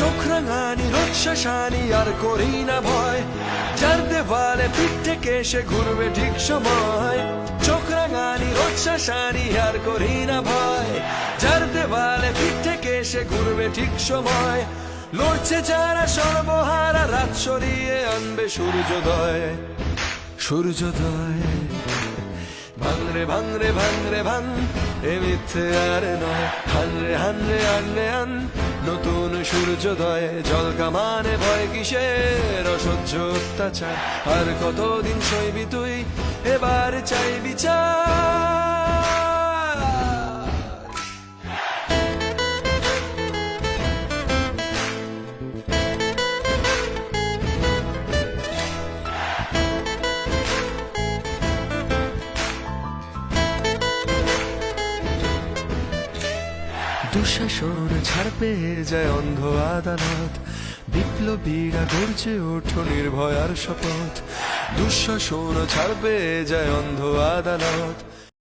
চোখ রাঙানি রোৎসাসানি আর করি না ভয়, যার দেওয়ালে পিঠ থেকে সে ঘুরবে ঠিক সময়। চোখ রাঙানি রোৎসাসানি আর করি না ভয়, যার দেওয়ালে পিঠ থেকে সে ঘুরবে ঠিক সময়। লড়ছে যারা সর্বহারা, রাত সরিয়ে আনবে সূর্যোদয়। সূর্যোদয় ভাঙরে ভাঙরে ভাঙরে ভাঙ, এ মিথ্যে আর নয়। হানরে হানরে আনরে আন, নতুন সূর্যোদয়। জল কামানে ভয় কিসের, অসহ্য অত্যাচার আর কতদিন সইবি তুই, এবার চাই বিচার। দুঃশাসন ছাড় পেয়ে যায় অন্ধ আদালত, বিপ্লবীরা গর্জে ওঠো নির্ভয়ার শপথ। দুঃশাসন ছাড় পেয়ে যায় অন্ধ আদালত।